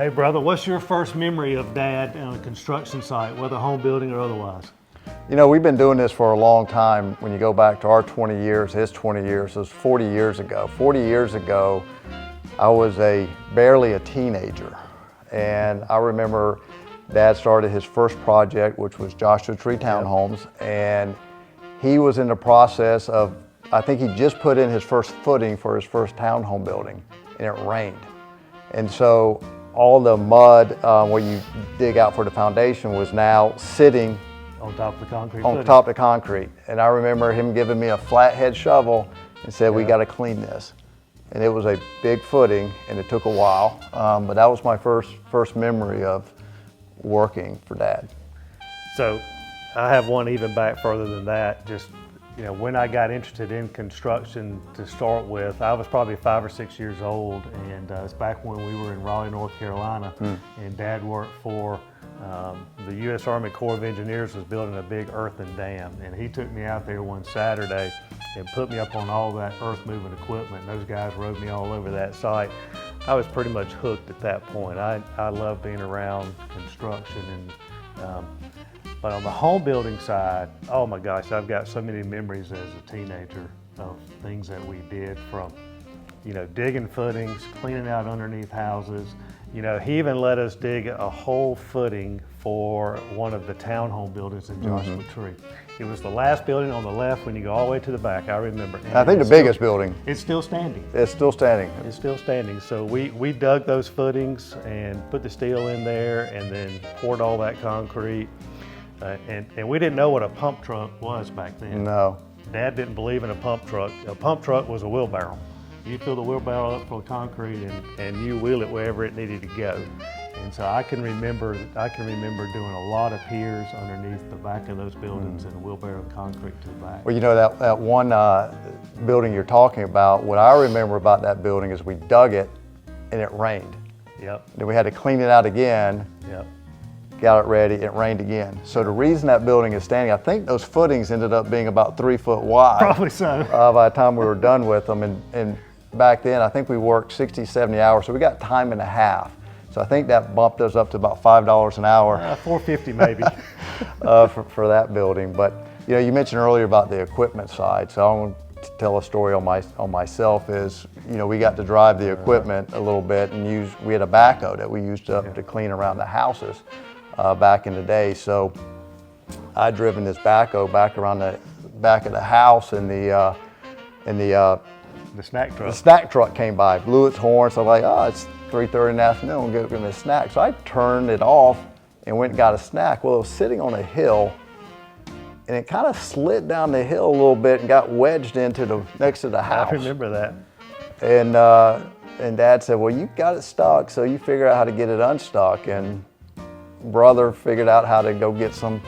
Hey brother, what's your first memory of Dad on a construction site, whether home building or otherwise? You know, we've been doing this for a long time. When you go back to our 20 years, his 20 years, it was 40 years ago. 40 years ago, I was barely a teenager. And I remember Dad started his first project, which was Joshua Tree Townhomes. And he was in the process of, I think he just put in his first footing for his first townhome building, and it rained. And so all the mud where you dig out for the foundation was now sitting on top of the concrete. Top of the concrete. And I remember him giving me a flathead shovel and said, we got to clean this. And it was a big footing, and it took a while. But that was my first memory of working for Dad. So I have one even back further than that. Just, you know, when I got interested in construction to start with, I was probably 5 or 6 years old, and it's back when we were in Raleigh, North Carolina, and Dad worked for the U.S. Army Corps of Engineers was building a big earthen dam, and he took me out there one Saturday and put me up on all that earth moving equipment. Those guys rode me all over that site. I was pretty much hooked at that point. I love being around construction, and but on the home building side, oh my gosh, I've got so many memories as a teenager of things that we did, from, you know, digging footings, cleaning out underneath houses. You know, he even let us dig a whole footing for one of the townhome buildings in Joshua Tree. It was the last building on the left when you go all the way to the back, I remember. And I think the biggest building. It's still standing. It's still standing. It's still standing. So we dug those footings and put the steel in there and then poured all that concrete. And we didn't know what a pump truck was back then. No. Dad didn't believe in a pump truck. A pump truck was a wheelbarrow. You fill the wheelbarrow up full of concrete and you wheel it wherever it needed to go. And so I can remember doing a lot of piers underneath the back of those buildings and wheelbarrow concrete to the back. Well, you know, that one building you're talking about, what I remember about that building is we dug it and it rained. Yep. Then we had to clean it out again. Yep. Got it ready, it rained again. So the reason that building is standing, I think those footings ended up being about 3 foot wide. Probably so. By the time we were done with them. And back then, I think we worked 60, 70 hours, so we got time and a half. So I think that bumped us up to about $5 an hour. $4.50 maybe. for that building. But you know, you mentioned earlier about the equipment side, so I want to tell a story on myself. Is, you know, we got to drive the equipment a little bit and we had a backhoe that we used to clean around the houses back in the day. So I'd driven this backhoe back around the back of the house, and the snack truck. The snack truck came by, blew its horn. So I'm like, oh, it's 3:30 in the afternoon, we'll give me a snack. So I turned it off and went and got a snack. Well, it was sitting on a hill, and it kind of slid down the hill a little bit and got wedged into next to the house. I remember that. And Dad said, well, you got it stuck, so you figure out how to get it unstuck. And brother figured out how to go get some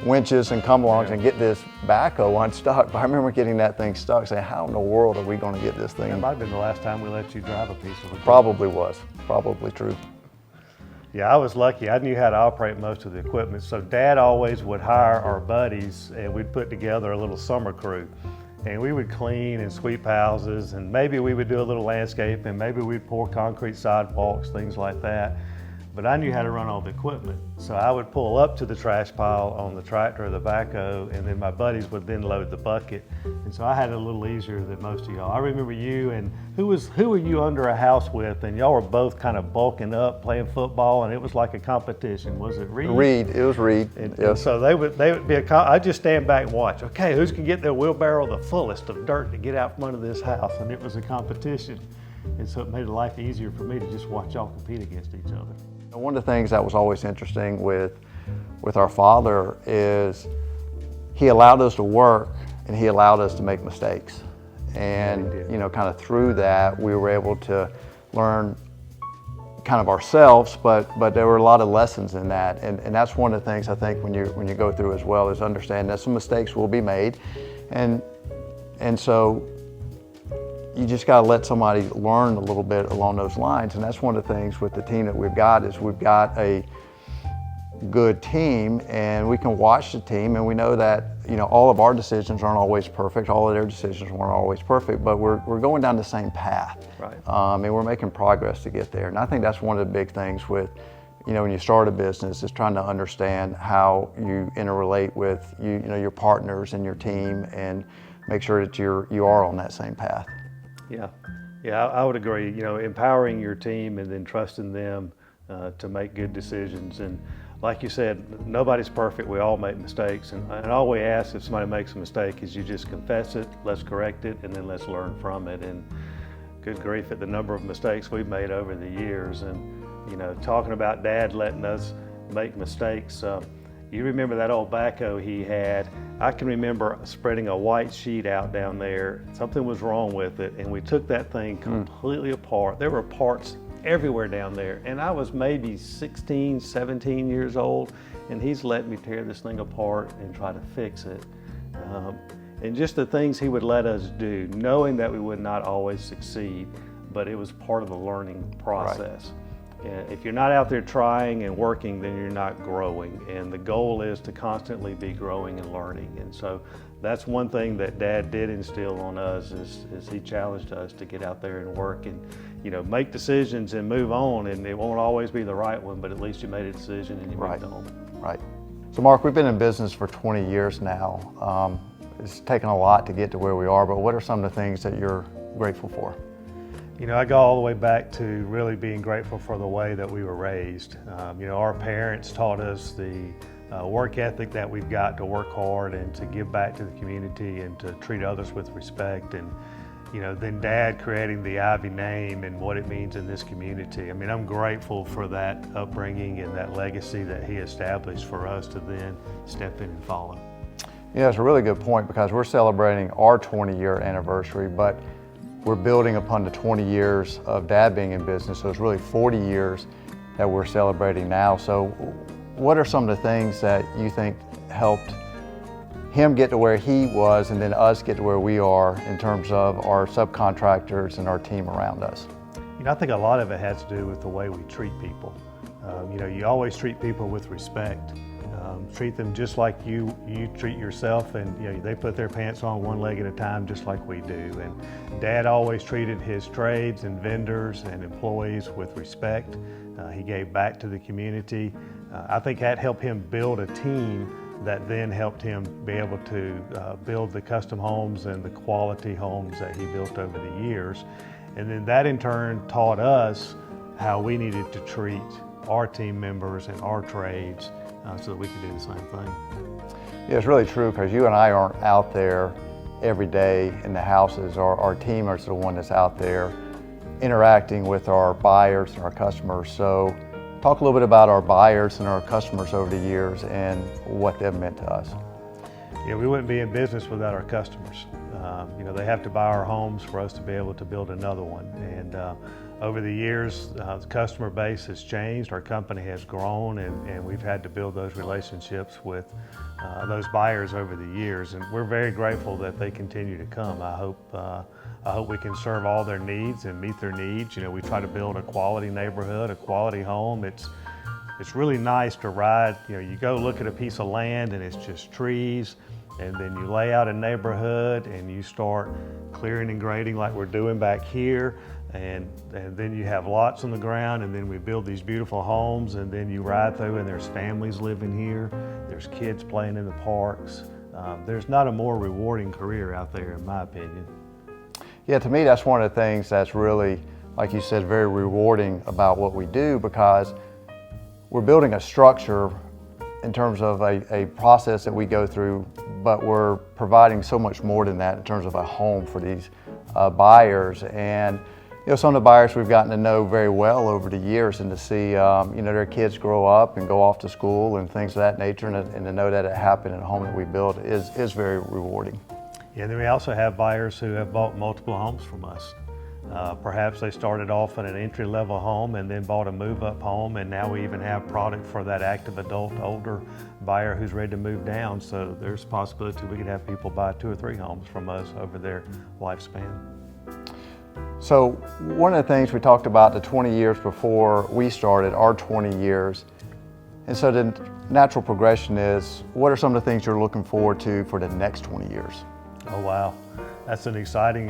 winches and come-alongs and get this backhoe unstuck. But I remember getting that thing stuck, saying, how in the world are we going to get this thing? That might have been the last time we let you drive a piece of it. Probably was. Probably true. Yeah, I was lucky. I knew how to operate most of the equipment. So Dad always would hire our buddies, and we'd put together a little summer crew. And we would clean and sweep houses, and maybe we would do a little landscape, and maybe we'd pour concrete sidewalks, things like that. But I knew how to run all the equipment. So I would pull up to the trash pile on the tractor or the backhoe, and then my buddies would then load the bucket. And so I had it a little easier than most of y'all. I remember you, and who were you under a house with? And y'all were both kind of bulking up, playing football, and it was like a competition. Was it Reed? Reed, it was Reed. And so they would be I'd just stand back and watch. Okay, who's can get their wheelbarrow the fullest of dirt to get out from under this house? And it was a competition. And so it made life easier for me to just watch y'all compete against each other. One of the things that was always interesting with our father is he allowed us to work and he allowed us to make mistakes. And you know, kind of through that, we were able to learn kind of ourselves, but there were a lot of lessons in that. And that's one of the things I think when you go through as well, is understand that some mistakes will be made. And so you just got to let somebody learn a little bit along those lines. And that's one of the things with the team that we've got, is we've got a good team, and we can watch the team, and we know that, you know, all of our decisions aren't always perfect, all of their decisions weren't always perfect, but we're going down the same path. Right. And we're making progress to get there. And I think that's one of the big things with, you know, when you start a business, is trying to understand how you interrelate with you know, your partners and your team, and make sure that you are on that same path. Yeah, yeah, I would agree. You know, empowering your team and then trusting them to make good decisions. And like you said, nobody's perfect. We all make mistakes. And all we ask if somebody makes a mistake is you just confess it, let's correct it, and then let's learn from it. And good grief at the number of mistakes we've made over the years. And, you know, talking about Dad letting us make mistakes, you remember that old backhoe he had? I can remember spreading a white sheet out down there. Something was wrong with it, and we took that thing completely apart. There were parts everywhere down there, and I was maybe 16, 17 years old, and he's let me tear this thing apart and try to fix it. And just the things he would let us do, knowing that we would not always succeed, but it was part of the learning process. Right. If you're not out there trying and working, then you're not growing. And the goal is to constantly be growing and learning. And so that's one thing that Dad did instill on us is he challenged us to get out there and work and, you know, make decisions and move on. And it won't always be the right one, but at least you made a decision and you moved on. Right. So Mark, we've been in business for 20 years now. It's taken a lot to get to where we are, but what are some of the things that you're grateful for? You know, I go all the way back to really being grateful for the way that we were raised. You know, our parents taught us the work ethic that we've got to work hard and to give back to the community and to treat others with respect. And, you know, then Dad creating the Ivey name and what it means in this community. I mean, I'm grateful for that upbringing and that legacy that he established for us to then step in and follow. Yeah, it's a really good point, because we're celebrating our 20-year anniversary, but we're building upon the 20 years of Dad being in business, so it's really 40 years that we're celebrating now. So what are some of the things that you think helped him get to where he was and then us get to where we are in terms of our subcontractors and our team around us? You know, I think a lot of it has to do with the way we treat people. You know, you always treat people with respect. Treat them just like you treat yourself, and you know, they put their pants on one leg at a time just like we do. And Dad always treated his trades and vendors and employees with respect. He gave back to the community. I think that helped him build a team that then helped him be able to build the custom homes and the quality homes that he built over the years. And then that in turn taught us how we needed to treat our team members and our trades so that we could do the same thing. Yeah, it's really true, because you and I aren't out there every day in the houses. Our team is the one that's out there interacting with our buyers and our customers. So talk a little bit about our buyers and our customers over the years and what they've meant to us. Yeah, we wouldn't be in business without our customers. You know, they have to buy our homes for us to be able to build another one. And over the years, the customer base has changed, our company has grown, and we've had to build those relationships with those buyers over the years. And we're very grateful that they continue to come. I hope we can serve all their needs and meet their needs. You know, we try to build a quality neighborhood, a quality home. It's really nice to ride. You know, you go look at a piece of land and it's just trees, and then you lay out a neighborhood and you start clearing and grading like we're doing back here. And then you have lots on the ground, and then we build these beautiful homes, and then you ride through and there's families living here, there's kids playing in the parks. There's not a more rewarding career out there, in my opinion. Yeah, to me that's one of the things that's really, like you said, very rewarding about what we do, because we're building a structure in terms of a process that we go through, but we're providing so much more than that in terms of a home for these buyers. And you know, some of the buyers we've gotten to know very well over the years, and to see you know, their kids grow up and go off to school and things of that nature, and to know that it happened in a home that we built is very rewarding. Yeah, then we also have buyers who have bought multiple homes from us. Perhaps they started off in an entry-level home and then bought a move-up home, and now we even have product for that active adult older buyer who's ready to move down. So there's a possibility we could have people buy 2 or 3 homes from us over their lifespan. So one of the things we talked about the 20 years before we started, our 20 years, And so the natural progression is, what are some of the things you're looking forward to for the next 20 years? Oh, wow. That's an exciting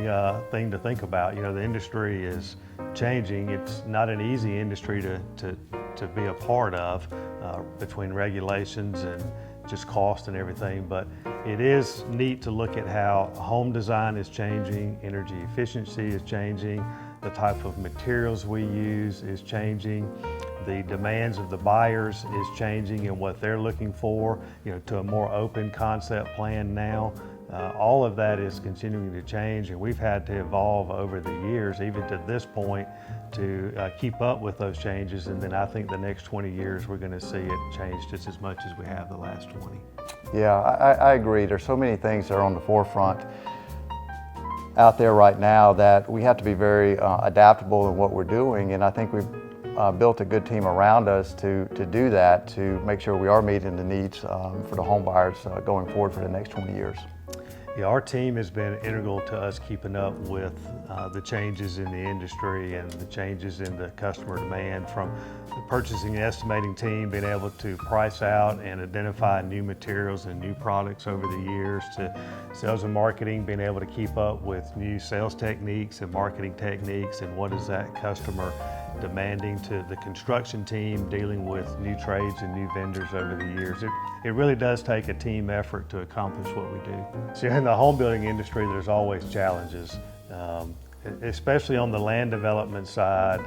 thing to think about. You know, the industry is changing. It's not an easy industry to be a part of between regulations and just cost and everything, but it is neat to look at how home design is changing, energy efficiency is changing, the type of materials we use is changing, the demands of the buyers is changing and what they're looking for, you know, to a more open concept plan now. All of that is continuing to change, and we've had to evolve over the years, even to this point, to keep up with those changes. And then I think the next 20 years, we're going to see it change just as much as we have the last 20. Yeah, I agree. There's so many things that are on the forefront out there right now that we have to be very adaptable in what we're doing. And I think we've built a good team around us to do that, to make sure we are meeting the needs for the home buyers going forward for the next 20 years. Yeah, our team has been integral to us keeping up with the changes in the industry and the changes in the customer demand, from the purchasing and estimating team being able to price out and identify new materials and new products over the years, to sales and marketing being able to keep up with new sales techniques and marketing techniques and what is that customer demanding, to the construction team dealing with new trades and new vendors over the years. It really does take a team effort to accomplish what we do. So in the home building industry, there's always challenges, especially on the land development side.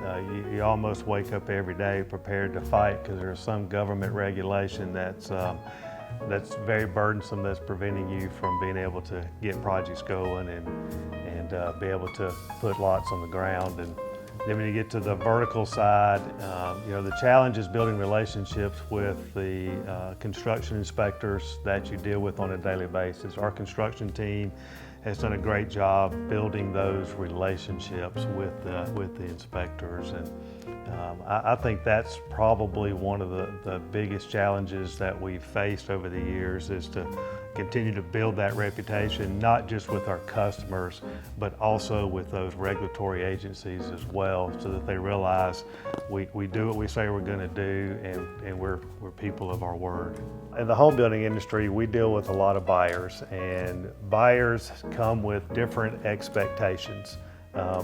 You almost wake up every day prepared to fight because there's some government regulation that's very burdensome, that's preventing you from being able to get projects going and be able to put lots on the ground. And then when you get to the vertical side, you know, the challenge is building relationships with the construction inspectors that you deal with on a daily basis. Our construction team has done a great job building those relationships with the inspectors, and I think that's probably one of the biggest challenges that we've faced over the years, is to continue to build that reputation, not just with our customers, but also with those regulatory agencies as well, so that they realize we do what we say we're going to do, and we're people of our word. In the home building industry, we deal with a lot of buyers, and buyers come with different expectations.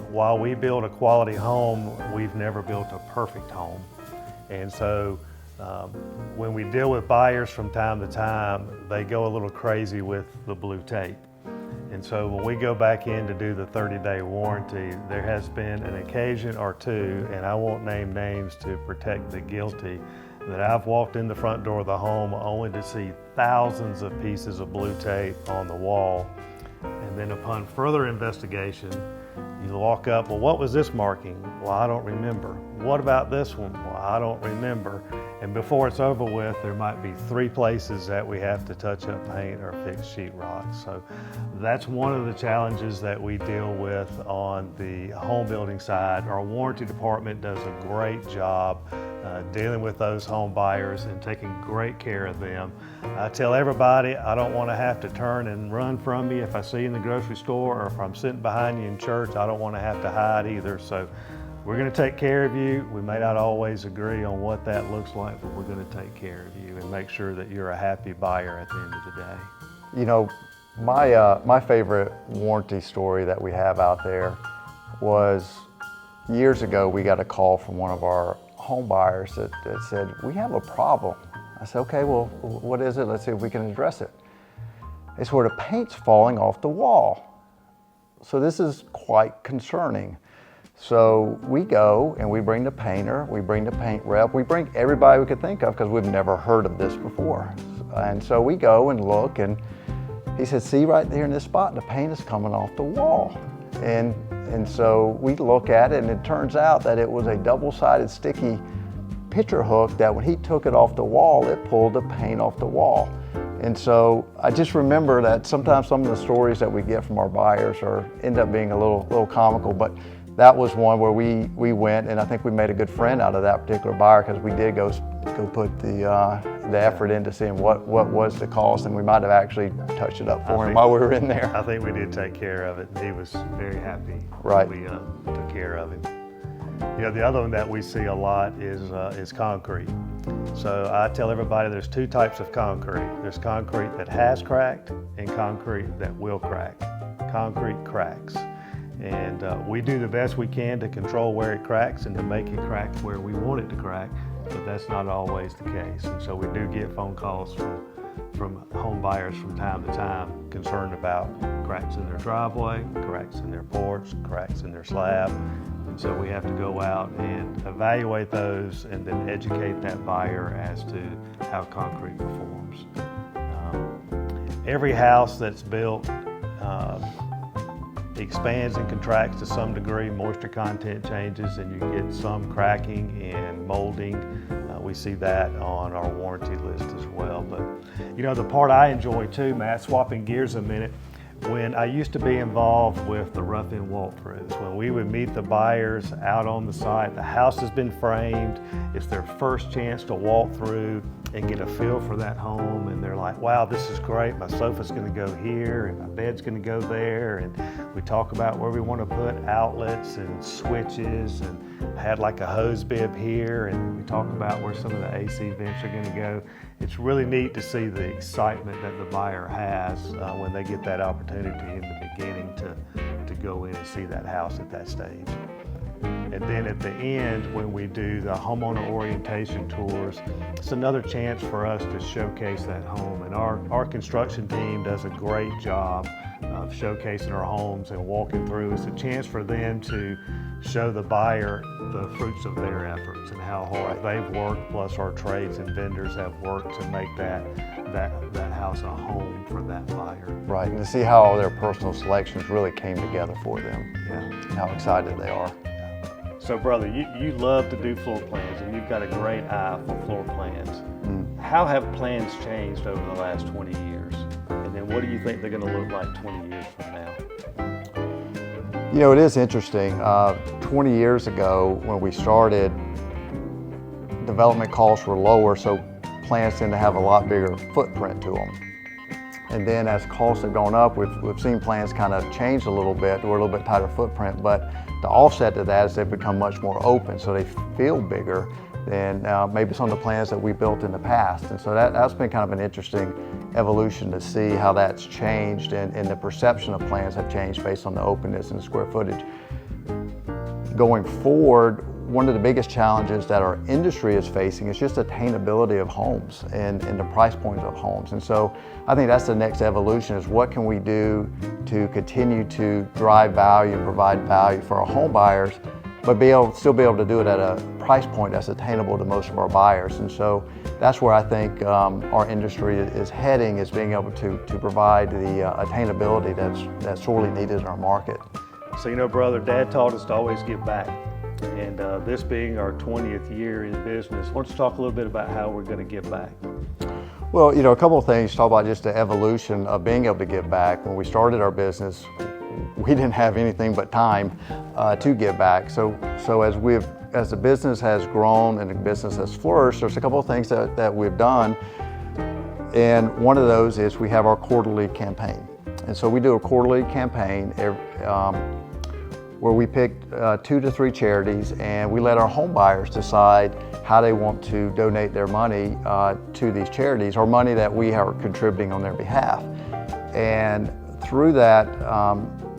While we build a quality home, we've never built a perfect home. And so when we deal with buyers from time to time, they go a little crazy with the blue tape. And so when we go back in to do the 30-day warranty, there has been an occasion or two, and I won't name names to protect the guilty, that I've walked in the front door of the home only to see thousands of pieces of blue tape on the wall. And then upon further investigation, you walk up, well, what was this marking? Well, I don't remember. What about this one? Well, I don't remember. And before it's over with, there might be 3 places that we have to touch up paint or fix sheetrock. So that's one of the challenges that we deal with on the home building side. Our warranty department does a great job dealing with those home buyers and taking great care of them. I tell everybody, I don't want to have to turn and run from you if I see you in the grocery store, or if I'm sitting behind you in church, I don't want to have to hide either. So we're going to take care of you. We may not always agree on what that looks like, but we're going to take care of you and make sure that you're a happy buyer at the end of the day. You know, my favorite warranty story that we have out there was years ago. We got a call from one of our home buyers that said, we have a problem. I said, okay, well, what is it? Let's see if we can address it. It's where the paint's falling off the wall. So this is quite concerning. So we go and we bring the painter, we bring the paint rep, we bring everybody we could think of, because we've never heard of this before. And so we go and look, and he said, see right there in this spot, the paint is coming off the wall. And so we look at it, and it turns out that it was a double-sided sticky picture hook that when he took it off the wall, it pulled the paint off the wall. And so I just remember that sometimes some of the stories that we get from our buyers end up being a little comical, but that was one where we went, and I think we made a good friend out of that particular buyer, because we did go put the effort into seeing what was the cost, and we might have actually touched it up for him while we were in there. I think we did take care of it, and he was very happy. Right. We took care of him. The other one that we see a lot is concrete. So I tell everybody there's two types of concrete. There's concrete that has cracked and concrete that will crack. Concrete cracks. And we do the best we can to control where it cracks and to make it crack where we want it to crack, but that's not always the case. And so we do get phone calls from home buyers from time to time concerned about cracks in their driveway, cracks in their porch, cracks in their slab. And so we have to go out and evaluate those and then educate that buyer as to how concrete performs. Every house that's built expands and contracts to some degree. Moisture content changes and you get some cracking and molding. We see that on our warranty list as well. But the part I enjoy too, Matt, swapping gears a minute, when I used to be involved with the rough-in walkthroughs, when we would meet the buyers out on the site, the house has been framed, it's their first chance to walk through and get a feel for that home, and they're like, wow, this is great, my sofa's gonna go here, and my bed's gonna go there, and we talk about where we wanna put outlets and switches, and I had like a hose bib here, and we talk about where some of the AC vents are gonna go. It's really neat to see the excitement that the buyer has when they get that opportunity in the beginning to go in and see that house at that stage. And then at the end, when we do the homeowner orientation tours, it's another chance for us to showcase that home. And our construction team does a great job of showcasing our homes and walking through. It's a chance for them to show the buyer the fruits of their efforts and how hard they've worked, plus our trades and vendors have worked to make that house a home for that buyer. Right, and to see how all their personal selections really came together for them. Yeah. And how excited they are. So brother, you love to do floor plans and you've got a great eye for floor plans. How have plans changed over the last 20 years? And then what do you think they're gonna look like 20 years from now? It is interesting. 20 years ago when we started, development costs were lower, so plans tend to have a lot bigger footprint to them. And then as costs have gone up, we've seen plans kind of change a little bit. We're a little bit tighter footprint, but the offset to that is they've become much more open, so they feel bigger than maybe some of the plans that we built in the past. And so that's been kind of an interesting evolution to see how that's changed and the perception of plans have changed based on the openness and the square footage. Going forward, one of the biggest challenges that our industry is facing is just attainability of homes and the price points of homes. And so I think that's the next evolution, is what can we do to continue to drive value and provide value for our home buyers, but still be able to do it at a price point that's attainable to most of our buyers. And so that's where I think our industry is heading, is being able to provide the attainability that's sorely needed in our market. So brother, Dad taught us to always give back. And this being our 20th year in business, why don't you talk a little bit about how we're going to give back? Well, a couple of things. Talk about just the evolution of being able to give back. When we started our business, we didn't have anything but time to give back. So as the business has grown and the business has flourished, there's a couple of things that we've done. And one of those is we have our quarterly campaign. And so we do a quarterly campaign where we pick 2 to 3 charities, and we let our home buyers decide how they want to donate their money to these charities, or money that we are contributing on their behalf. And through that,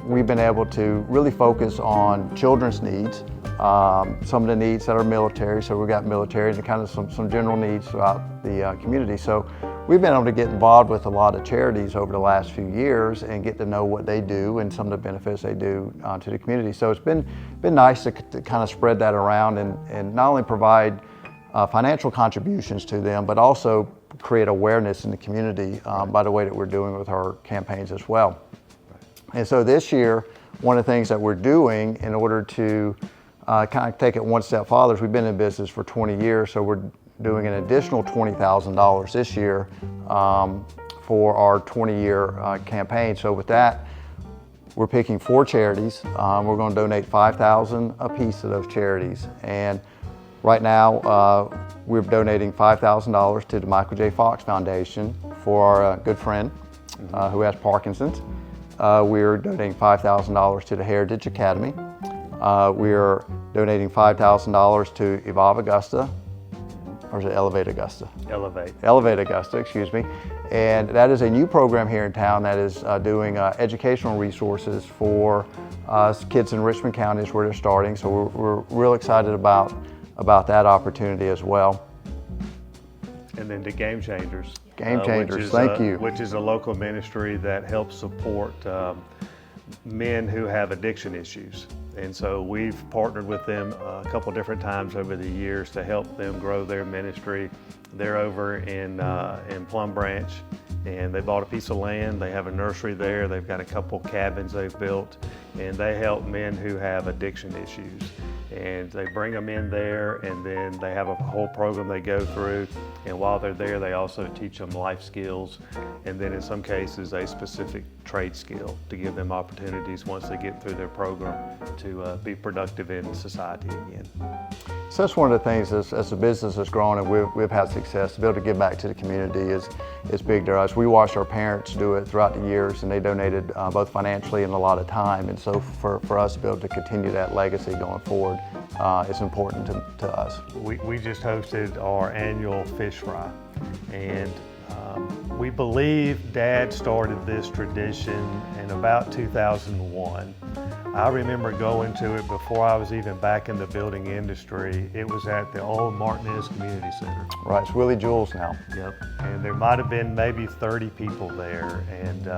we've been able to really focus on children's needs, some of the needs that are military, so we've got military and kind of some general needs throughout the community. So we've been able to get involved with a lot of charities over the last few years and get to know what they do and some of the benefits they do to the community. So it's been nice to kind of spread that around and not only provide financial contributions to them, but also create awareness in the community by the way that we're doing with our campaigns as well. And so this year, one of the things that we're doing in order to kind of take it one step farther, is we've been in business for 20 years, so we're doing an additional $20,000 this year for our 20-year campaign. So with that, we're picking 4 charities. We're going to donate $5,000 a piece to those charities. And right now, we're donating $5,000 to the Michael J. Fox Foundation for our good friend who has Parkinson's. We're donating $5,000 to the Heritage Academy. We are donating $5,000 to Evolve Augusta, or is it Elevate Augusta? Elevate Augusta, excuse me. And that is a new program here in town that is doing educational resources for kids in Richmond County is where they're starting. So we're real excited about that opportunity as well. And then to Game Changers. Game Changers, thank you. Which is a local ministry that helps support men who have addiction issues. And so we've partnered with them a couple different times over the years to help them grow their ministry. They're over in Plum Branch, and they bought a piece of land. They have a nursery there. They've got a couple cabins they've built, and they help men who have addiction issues. And they bring them in there, and then they have a whole program they go through. And while they're there, they also teach them life skills, and then in some cases a specific trade skill to give them opportunities once they get through their program to be productive in society again. So that's one of the things as the business has grown and we've had success, to be able to give back to the community is big to us. We watched our parents do it throughout the years, and they donated both financially and a lot of time. And so for us to be able to continue that legacy going forward is important to us. We just hosted our annual fish fry, and we believe Dad started this tradition in about 2001. I remember going to it before I was even back in the building industry. It was at the old Martinez Community Center. Right, it's Willie Jules now. Yep, and there might have been maybe 30 people there. And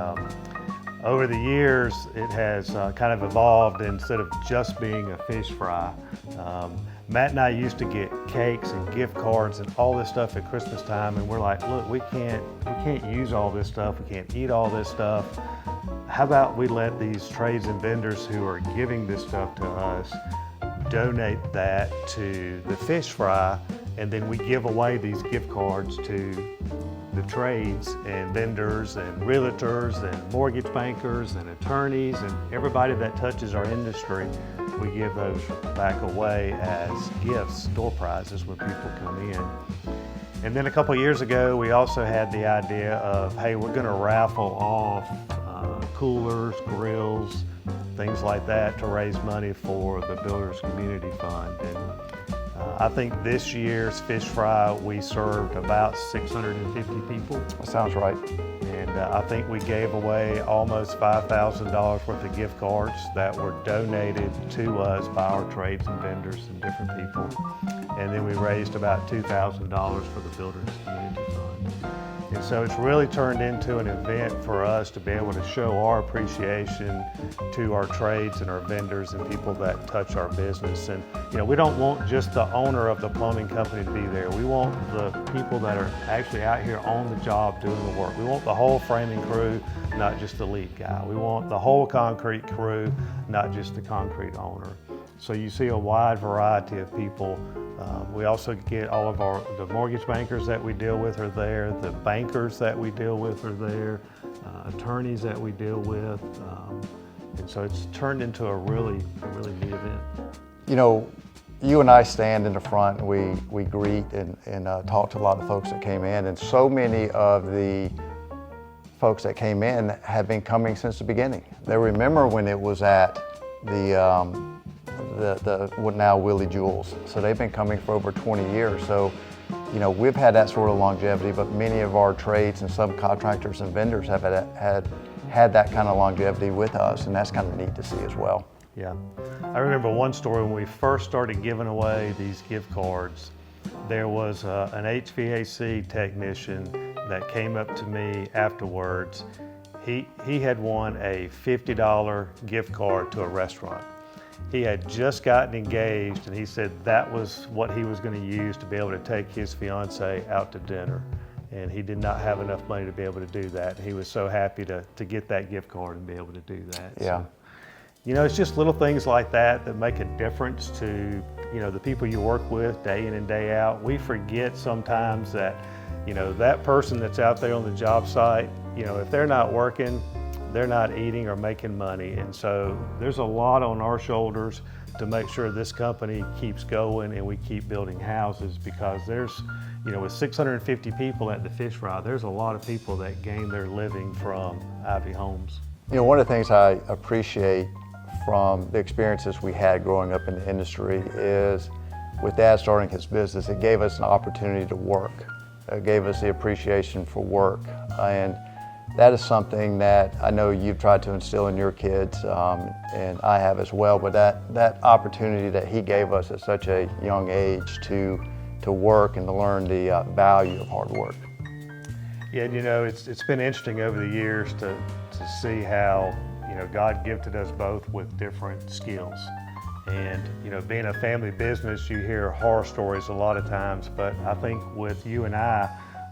over the years, it has kind of evolved. Instead of just being a fish fry, Matt and I used to get cakes and gift cards and all this stuff at Christmas time, and we're like, look, we can't use all this stuff, we can't eat all this stuff. How about we let these trades and vendors who are giving this stuff to us donate that to the fish fry, and then we give away these gift cards to the trades and vendors and realtors and mortgage bankers and attorneys and everybody that touches our industry. We give those back away as gifts, door prizes, when people come in. And then a couple of years ago, we also had the idea of, hey, we're going to raffle off coolers, grills, things like that to raise money for the Builders Community Fund. And I think this year's fish fry, we served about 650 people. That sounds right. And I think we gave away almost $5,000 worth of gift cards that were donated to us by our trades and vendors and different people. And then we raised about $2,000 for the Builders Community Fund. And so it's really turned into an event for us to be able to show our appreciation to our trades and our vendors and people that touch our business. And we don't want just the owner of the plumbing company to be there. We want the people that are actually out here on the job doing the work. We want the whole framing crew, not just the lead guy. We want the whole concrete crew, not just the concrete owner. So you see a wide variety of people. We also get all of the mortgage bankers that we deal with are there, the bankers that we deal with are there, attorneys that we deal with, and so it's turned into a really neat event. You and I stand in the front and we greet and talk to a lot of folks that came in, and so many of the folks that came in have been coming since the beginning. They remember when it was at the what now Willie Jules. So they've been coming for over 20 years. So, we've had that sort of longevity, but many of our trades and subcontractors and vendors have had that kind of longevity with us, and that's kind of neat to see as well. Yeah. I remember one story when we first started giving away these gift cards. There was an HVAC technician that came up to me afterwards. He had won a $50 gift card to a restaurant. He had just gotten engaged, and he said that was what he was going to use to be able to take his fiance out to dinner. And he did not have enough money to be able to do that. He was so happy to get that gift card and be able to do that. Yeah. So, it's just little things like that make a difference to, the people you work with day in and day out. We forget sometimes that, that person that's out there on the job site, if they're not working, they're not eating or making money. And so there's a lot on our shoulders to make sure this company keeps going and we keep building houses, because there's, with 650 people at the fish fry, there's a lot of people that gain their living from Ivey Homes. One of the things I appreciate from the experiences we had growing up in the industry is with Dad starting his business, it gave us an opportunity to work. It gave us the appreciation for work. And that is something that I know you've tried to instill in your kids, and I have as well, but that opportunity that he gave us at such a young age to work and to learn the value of hard work. Yeah, you know, it's been interesting over the years to see how, you know, God gifted us both with different skills. And, you know, being a family business, you hear horror stories a lot of times, but I think with you and I,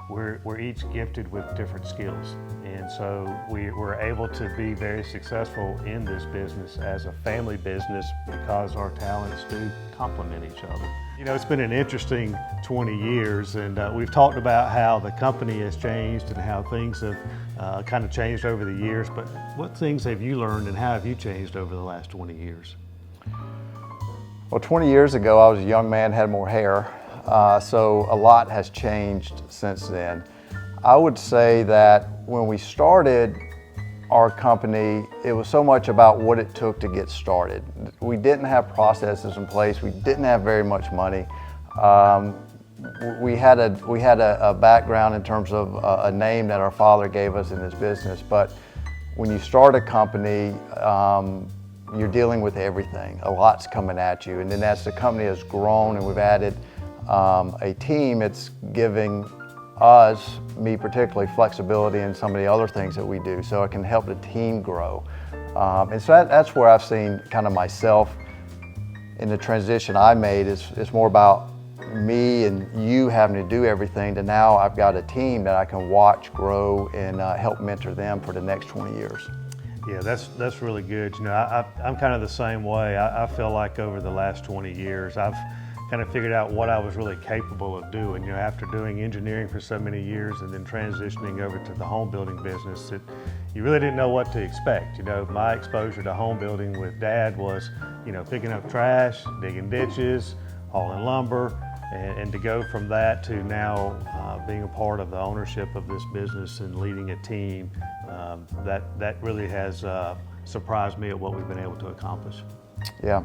we're each gifted with different skills. And so we're able to be very successful in this business as a family business because our talents do complement each other. You know, it's been an interesting 20 years, and we've talked about how the company has changed and how things have kind of changed over the years, but what things have you learned and how have you changed over the last 20 years? Well, 20 years ago, I was a young man, had more hair, so a lot has changed since then. I would say that when we started our company, it was so much about what it took to get started. We didn't have processes in place. We didn't have very much money. We had a background in terms of a name that our father gave us in this business, but when you start a company, you're dealing with everything. A lot's coming at you, and then as the company has grown and we've added a team, it's giving us, me particularly, flexibility in some of the other things that we do, so it can help the team grow. And so that's where I've seen kind of myself in the transition I made. It's more about me and you having to do everything to now I've got a team that I can watch grow and help mentor them for the next 20 years. Yeah, that's really good. You know, I'm kind of the same way. I feel like over the last 20 years, I've kind of figured out what I was really capable of doing. You know, after doing engineering for so many years and then transitioning over to the home building business, you really didn't know what to expect. You know, my exposure to home building with Dad was, you know, picking up trash, digging ditches, hauling lumber, and to go from that to now being a part of the ownership of this business and leading a team, that really has surprised me at what we've been able to accomplish. Yeah.